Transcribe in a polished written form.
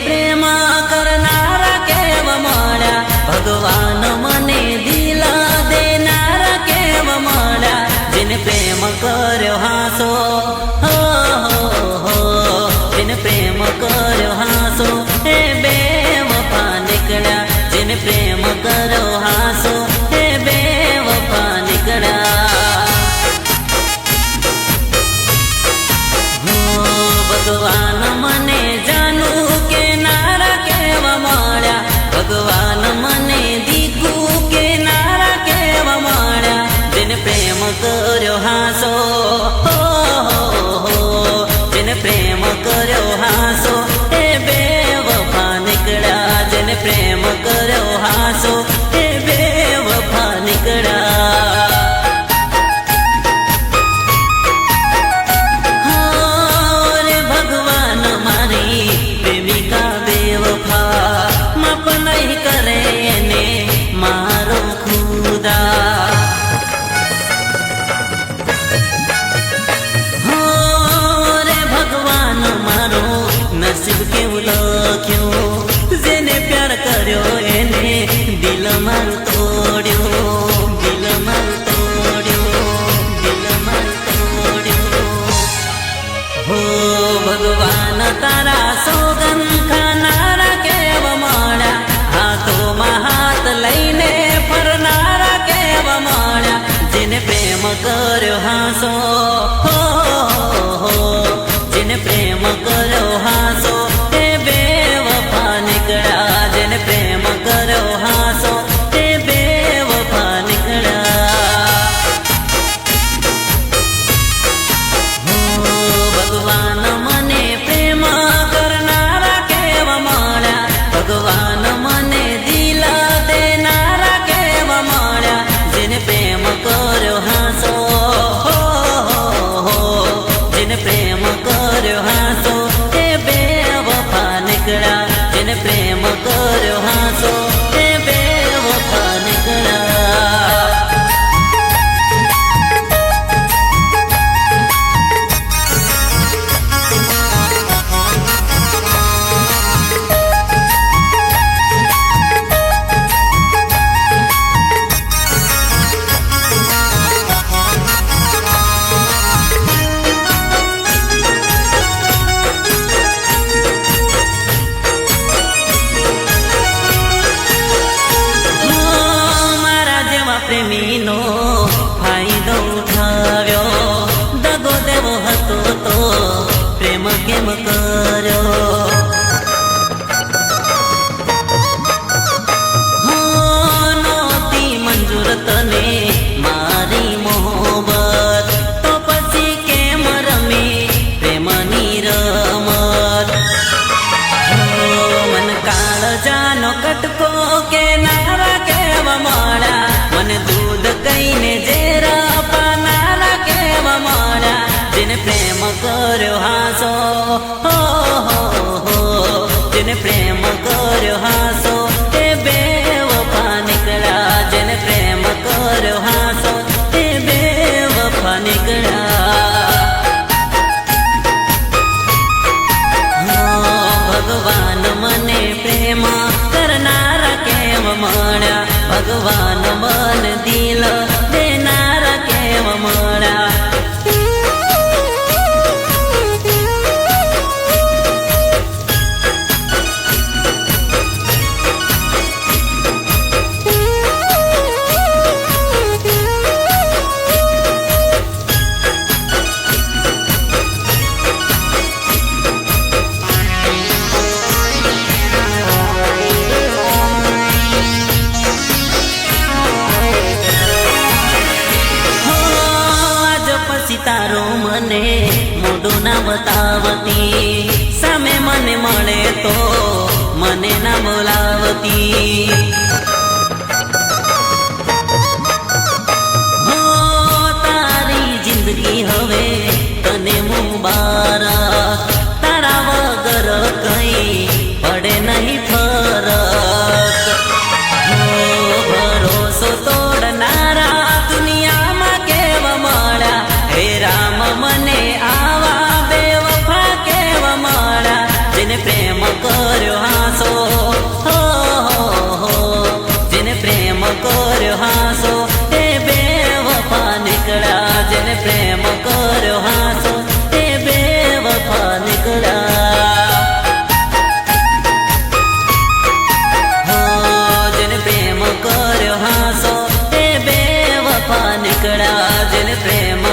પ્રેમ કરનારા કેવા મળ્યા, ભગવાન મને દિલ દેનારા કેવા મળ્યા, જેને પ્રેમ કર્યો હાસો હો હો, જેને પ્રેમ કર્યો હાસો એ બેવફા નીકળ્યા, જેને પ્રેમ કર્યો હાસો એ બેવફા નીકળ્યા. ભગવાન મને જાનું કે નારા કેવા મળ્યા, ભગવાન મને દીકું કે નારા કેવા મળ્યા, જેને પ્રેમ કર્યો હાસો હો હો, જેને પ્રેમ કર્યો હાસો એ બેવફા નીકળ્યા, જેને પ્રેમ કર્યો હાસો એ બેવફા નીકળ્યા. નસીબ કેવું લખ્યું, જેને પ્યાર કર્યો એને દિલ મારું તોડ્યો, દિલ મારું તોડ્યો, દિલ મારું તોડ્યો. હો ભગવાન તારા સોગન ખાનારા કેવા મળ્યા, હાથોમાં હાથ લઈને ફરનારા કેવા મળ્યા, જેને પ્રેમ કર્યો હાસો હો હો, જેને પ્રેમ કર્યો હાસો એ બેવફા નીકળ્યા, જેને પ્રેમ કર્યો હાસો એ બેવફા નીકળ્યા. હો ભગવાન મને પ્રેમ કરનારા કેવા મળ્યા, ભગવાન મને દિલ દેનારા કેવા મળ્યા, જેને પ્રેમ કર્યો હાસો હો હો, જેને પ્રેમ કર્યો હાસો એ બેવફા નીકળ્યા, જેને પ્રેમ કર્યો હાસો એ બેવફા નીકળ્યા. પ્રેમીનો ફાયદો ઉઠાવ્યો, દગો દેવો હતો તો પ્રેમ કેમ કર્યો. નહોતી મંજૂર તને મારી મોહબત, તો પછી કેમ રમી પ્રેમની રમત. મન કાળ જાનો કટકો કે નારા કેવા મળ્યા, મને દૂધ કહીને ઝેરા પાનારા કેવા મળ્યા, જેને પ્રેમ કર્યો હાસો હો હો, જેને પ્રેમ કર્યો હાસો એ બેવફા નીકળ્યા, જેને પ્રેમ કર્યો હાસો એ બેવફા નીકળ્યા. ભગવાન મને પ્રેમ કરનારા કેવા મળ્યા, ભગવાન મન દિલ દેનારા કેવા મળ્યા. તારો મને મોઢું ના બતાવતી, સામે મને મળે તો મને ના બોલાવતી. હો તારી જિંદગી હવે તને મુબારક, તારા વગર કઈ પડે નહીં ફરક. હો ભરોસો તોડનારા દુનિયામાં કેવા મળ્યા, હે રામ મને આવા બેવફા કેવા મળ્યા, જેને પ્રેમ કર્યો મળ્યા જેને પ્રેમ